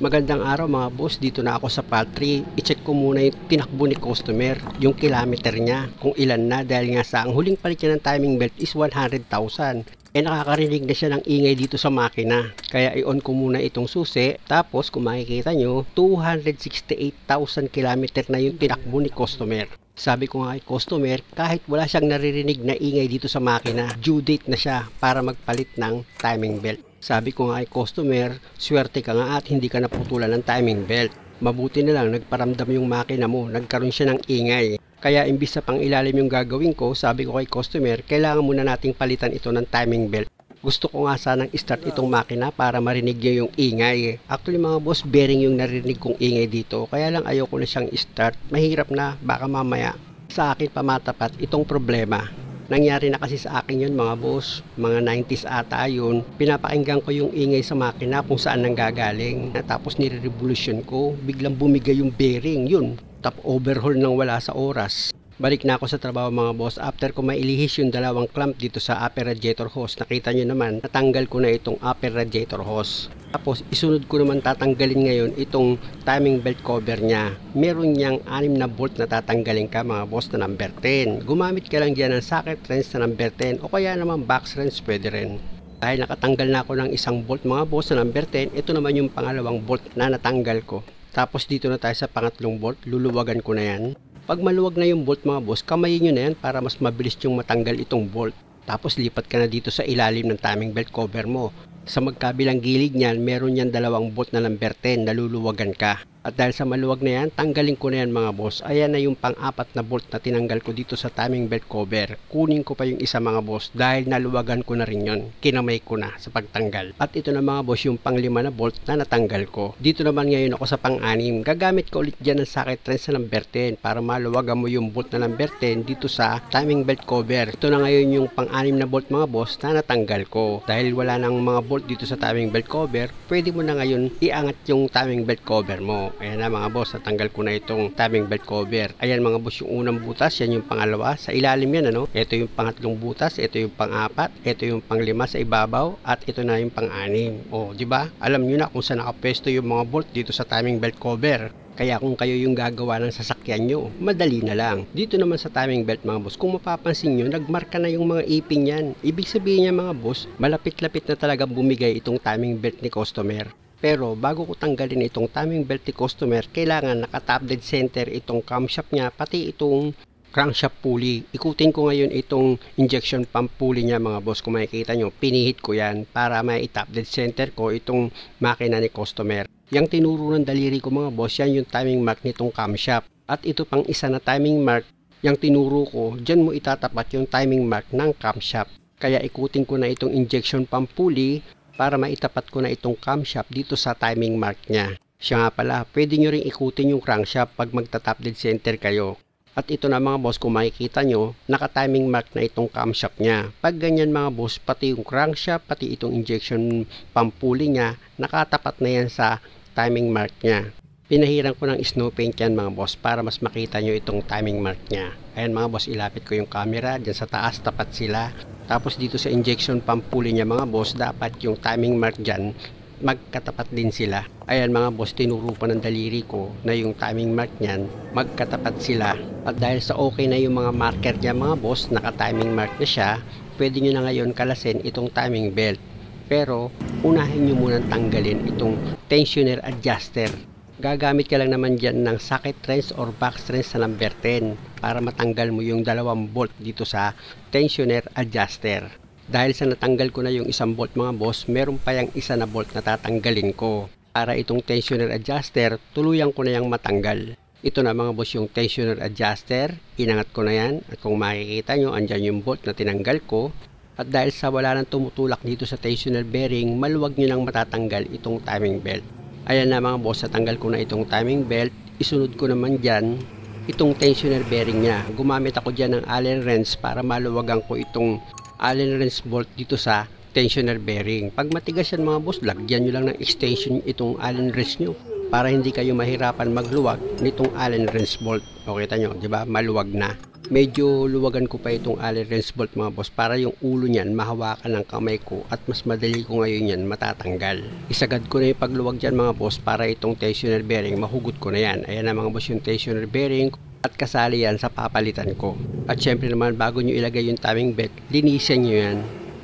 Magandang araw mga boss, dito na ako sa pantry. I-check ko muna yung tinakbo ni customer, yung kilometer niya, kung ilan na dahil nga sa ang huling palit niya ng timing belt is 100,000. Nakakarinig na siya ng ingay dito sa makina. Kaya i-on ko muna itong susi. Tapos kung makikita nyo, 268,000 kilometer na yung tinakbo ni customer. Sabi ko nga kay customer, kahit wala siyang naririnig na ingay dito sa makina, due date na siya para magpalit ng timing belt. Sabi ko nga kay customer, swerte ka nga at hindi ka naputulan ng timing belt. Mabuti na lang nagparamdam yung makina mo, nagkaroon siya ng ingay. Kaya imbis sa pang ilalim yung gagawin ko, sabi ko kay customer, kailangan muna nating palitan ito ng timing belt. Gusto ko nga sanang start itong makina para marinig niyo yung ingay. Actually mga boss, bearing yung narinig kong ingay dito. Kaya lang ayoko na siyang start. Mahirap na, baka mamaya sa akin pamatapat itong problema. Nangyari na kasi sa akin yun mga boss, mga 90s ata yun. Pinapakinggan ko yung ingay sa makina kung saan nanggagaling. Tapos nire-revolution ko, biglang bumigay yung bearing, yun. Top overhaul nang wala sa oras. Balik na ako sa trabaho mga boss after ko mailihis yung dalawang clamp dito sa upper radiator hose. Nakita nyo naman, natanggal ko na itong upper radiator hose. Tapos isunod ko naman tatanggalin ngayon itong timing belt cover niya. Meron niyang 6 na bolt na tatanggalin ka mga boss na number 10. Gumamit ka lang dyan ng socket wrench na number 10 o kaya naman box wrench pwede rin. Dahil nakatanggal na ako ng isang bolt mga boss na number 10, ito naman yung pangalawang bolt na natanggal ko. Tapos dito na tayo sa pangatlong bolt, luluwagan ko na yan. Pag maluwag na yung bolt mga boss, kamayin nyo na yan para mas mabilis yung matanggal itong bolt. Tapos lipat ka na dito sa ilalim ng timing belt cover mo. Sa magkabilang gilid niyan, meron yan dalawang bolt na number 10 na luluwagan ka. At dahil sa maluwag na yan, tanggalin ko na yan mga boss. Ayan na yung pang-apat na bolt na tinanggal ko dito sa timing belt cover. Kunin ko pa yung isa mga boss dahil naluwagan ko na rin yon. Kinamay ko na sa pagtanggal. At ito na mga boss yung pang-5 na bolt na natanggal ko. Dito naman ngayon ako sa pang-6. Gagamit ko ulit dyan ng socket wrench na number 10 para maluwagan mo yung bolt na number 10 dito sa timing belt cover. Ito na ngayon yung pang-6 na bolt mga boss na natanggal ko. Dahil wala nang mga bolt dito sa timing belt cover, pwede mo na ngayon iangat yung timing belt cover mo. Ayan na mga boss, natanggal ko na itong timing belt cover. Ayan mga boss, yung unang butas, yan yung pangalawa. Sa ilalim yan ano, ito yung pangatlong butas, ito yung pang-4, ito yung pang-5 sa ibabaw, at ito na yung pang-6. O, di ba? Alam nyo na kung saan nakapwesto yung mga bolt dito sa timing belt cover. Kaya kung kayo yung gagawa ng sasakyan nyo, madali na lang. Dito naman sa timing belt mga boss, kung mapapansin nyo, nagmarka na yung mga ipin yan. Ibig sabihin niya mga boss, malapit-lapit na talaga bumigay itong timing belt ni customer. Pero bago ko tanggalin itong timing belt ni customer, kailangan naka-top dead center itong camshaft niya, pati itong crankshaft pulley. Ikutin ko ngayon itong injection pump pulley niya mga boss. Kung makikita nyo, pinihit ko yan para may top dead center ko itong makina ni customer. Yang tinuro ng daliri ko mga boss, yan yung timing mark nitong camshaft. At ito pang isa na timing mark, yang tinuro ko, dyan mo itatapat yung timing mark ng camshaft. Kaya ikutin ko na itong injection pump pulley para maitapat ko na itong camshaft dito sa timing mark niya. Siya nga pala, pwede nyo rin ikutin yung crankshaft pag magta-top dead center kayo. At ito na mga boss, kung makikita nyo, naka-timing mark na itong camshaft niya. Pag ganyan mga boss, pati yung crankshaft, pati itong injection pump pulley niya, nakatapat na yan sa timing mark niya. Pinahiran ko ng snow paint yan mga boss para mas makita nyo itong timing mark niya. Ayan mga boss, ilapit ko yung camera, dyan sa taas, tapat sila. Tapos dito sa injection pump pulley niya mga boss, dapat yung timing mark dyan, magkatapat din sila. Ayan mga boss, tinuro pa ng daliri ko na yung timing mark niyan, magkatapat sila. At dahil sa okay na yung mga marker niya mga boss, naka-timing mark na siya, pwede nyo na ngayon kalasin itong timing belt. Pero unahin nyo munang tanggalin itong tensioner adjuster. Gagamit ka lang naman dyan ng socket wrench or box wrench sa number 10 para matanggal mo yung dalawang bolt dito sa tensioner adjuster. Dahil sa natanggal ko na yung isang bolt mga boss, meron pa yung isa na bolt na tatanggalin ko. Para itong tensioner adjuster, tuluyan ko na yung matanggal. Ito na mga boss yung tensioner adjuster, inangat ko na yan. At kung makikita nyo, andyan yung bolt na tinanggal ko. At dahil sa wala nang tumutulak dito sa tensioner bearing, maluwag nyo nang matatanggal itong timing belt. Ayan na mga boss, natanggal ko na itong timing belt. Isunod ko naman dyan itong tensioner bearing niya. Gumamit ako dyan ng Allen wrench para maluwagan ko itong Allen wrench bolt dito sa tensioner bearing. Pag matigas yan mga boss, lagyan nyo lang ng extension itong Allen wrench nyo para hindi kayo mahirapan magluwag nitong Allen wrench bolt. O kita nyo, di ba? Maluwag na. Medyo luwagan ko pa itong Allen wrench bolt mga boss para yung ulo niyan mahawakan ng kamay ko at mas madali ko ngayon yan matatanggal. Isagad ko na yung pagluwag dyan mga boss para itong tensioner bearing mahugot ko na yan. Ayan na mga boss yung tensioner bearing at kasali yan sa papalitan ko. At syempre naman bago nyo ilagay yung timing belt, linisan nyo yan.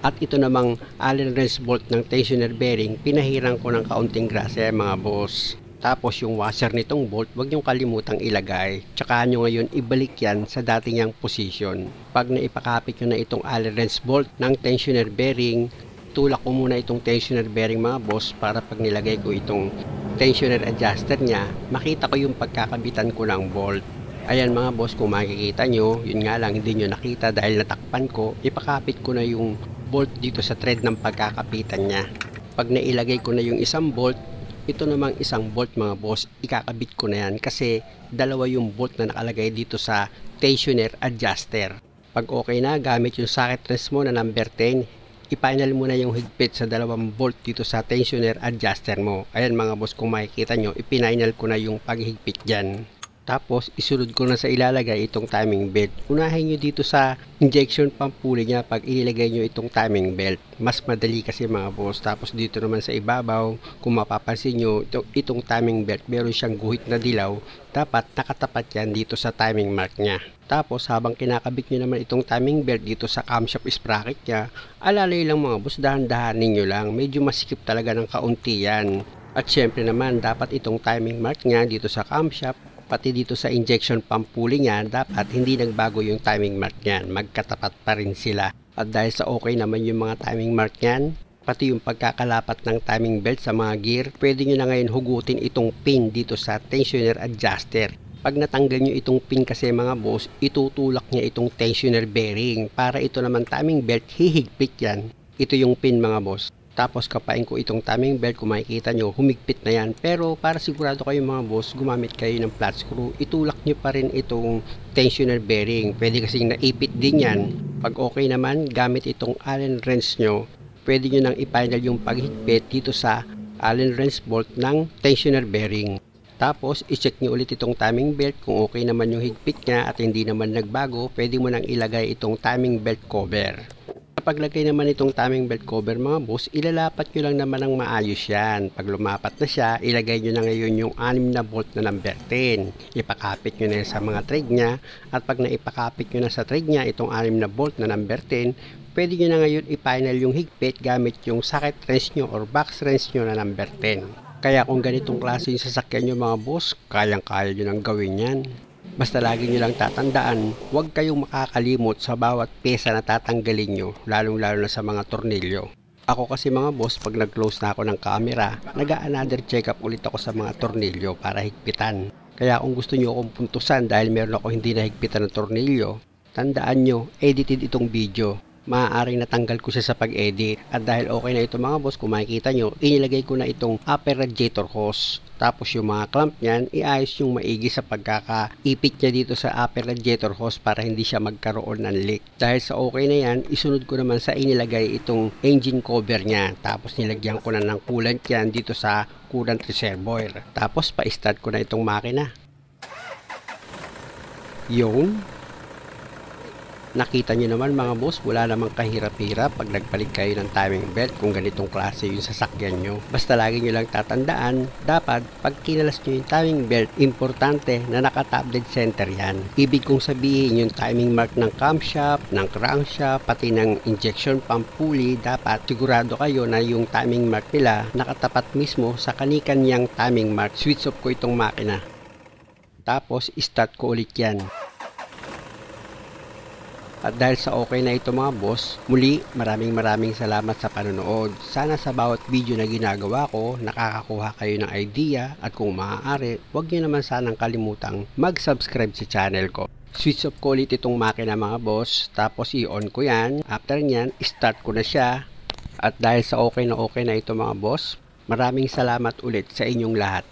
At ito namang Allen wrench bolt ng tensioner bearing, pinahirang ko ng kaunting grasa mga boss. Tapos yung washer nitong bolt, wag niyong kalimutang ilagay. Tsaka nyo ngayon ibalik yan sa dati niyang position. Pag naipakapit nyo na itong Allen wrench bolt ng tensioner bearing, tulak ko muna itong tensioner bearing mga boss para pag nilagay ko itong tensioner adjuster niya, makita ko yung pagkakabitan ko ng bolt. Ayan mga boss, kung makikita nyo, yun nga lang hindi nyo nakita dahil natakpan ko, ipakapit ko na yung bolt dito sa thread ng pagkakapitan niya. Pag nailagay ko na yung isang bolt, ito namang isang bolt mga boss, ikakabit ko na yan kasi dalawa yung bolt na nakalagay dito sa tensioner adjuster. Pag okay na, gamit yung socket wrench mo na number 10, i-final mo na yung higpit sa dalawang bolt dito sa tensioner adjuster mo. Ayan mga boss, kung makikita nyo, ipinainal ko na yung paghigpit dyan. Tapos isunod ko na sa ilalagay itong timing belt. Unahin nyo dito sa injection pump pulley niya pag ilagay nyo itong timing belt. Mas madali kasi mga boss. Tapos dito naman sa ibabaw, kung mapapansin nyo, itong timing belt meron siyang guhit na dilaw. Dapat nakatapat yan dito sa timing mark niya. Tapos habang kinakabit nyo naman itong timing belt dito sa camshaft sprocket niya, alalay lang mga boss, dahan-dahanin nyo lang. Medyo masikip talaga ng kaunti yan. At syempre naman, dapat itong timing mark niya dito sa camshaft, pati dito sa injection pump pulley niya, dapat hindi nagbago yung timing mark niyan. Magkatapat pa rin sila. At dahil sa okay naman yung mga timing mark niyan, pati yung pagkakalapat ng timing belt sa mga gear, pwede nyo na ngayon hugutin itong pin dito sa tensioner adjuster. Pag natanggal nyo itong pin kasi mga boss, itutulak niya itong tensioner bearing. Para ito naman timing belt, hihigpit yan. Ito yung pin mga boss. Tapos kapain ko itong timing belt, kung makikita nyo, humigpit na yan. Pero para sigurado kayo mga boss, gumamit kayo ng flat screw, itulak nyo pa rin itong tensioner bearing. Pwede kasing naipit din yan. Pag okay naman, gamit itong Allen wrench nyo, pwede nyo nang i-final yung paghigpit dito sa Allen wrench bolt ng tensioner bearing. Tapos, i-check nyo ulit itong timing belt. Kung okay naman yung higpit niya at hindi naman nagbago, pwede mo nang ilagay itong timing belt cover. Paglagay naman itong timing belt cover mga boss, ilalapat nyo lang naman ng maayos yan. Pag lumapat na siya, ilagay nyo na ngayon yung 6 na bolt na number 10. Ipakapit nyo na sa mga thread niya. At pag naipakapit nyo na sa thread niya itong 6 na bolt na number 10, pwede nyo na ngayon i-final yung higpit gamit yung socket wrench nyo or box wrench nyo na number 10. Kaya kung ganitong klase yung sasakyan nyo mga boss, kayang-kaya nyo nang gawin yan. Basta lagi nyo lang tatandaan, huwag kayong makakalimot sa bawat pesa na tatanggalin nyo, lalong-lalo na sa mga tornilyo. Ako kasi mga boss, pag nag-close na ako ng camera, nag-a-another check up ulit ako sa mga tornilyo para higpitan. Kaya kung gusto nyo akong puntusan dahil meron ako hindi nahigpitan ng tornilyo, tandaan nyo, edited itong video. Maaaring natanggal ko siya sa pag-edit. At dahil okay na ito mga boss, kung makikita nyo, inilagay ko na itong upper radiator hose. Tapos yung mga clamp niyan, iayos yung maigi sa pagkakaipit niya dito sa upper radiator hose para hindi siya magkaroon ng leak. Dahil sa okay na yan, isunod ko naman sa inilagay itong engine cover niya. Tapos nilagyan ko na ng coolant yan dito sa coolant reservoir. Tapos pa-start ko na itong makina. Yun. Nakita nyo naman mga boss, wala namang kahirap-hirap pag nagpalit kayo ng timing belt kung ganitong klase yung sasakyan nyo. Basta lagi nyo lang tatandaan, dapat pag kinalas nyo yung timing belt, importante na naka-top dead center yan. Ibig kong sabihin yung timing mark ng camshaft, ng crankshaft, pati ng injection pump pulley, dapat sigurado kayo na yung timing mark nila nakatapat mismo sa kanikanyang timing mark. Switch off ko itong makina. Tapos start ko ulit yan. At dahil sa okay na ito mga boss, muli maraming salamat sa panonood. Sana sa bawat video na ginagawa ko, nakakakuha kayo ng idea at kung maaari, huwag nyo naman sanang kalimutang mag-subscribe sa channel ko. Switch off ko ulit itong makina mga boss, tapos i-on ko yan. After nyan, start ko na siya. At dahil sa okay na ito mga boss, maraming salamat ulit sa inyong lahat.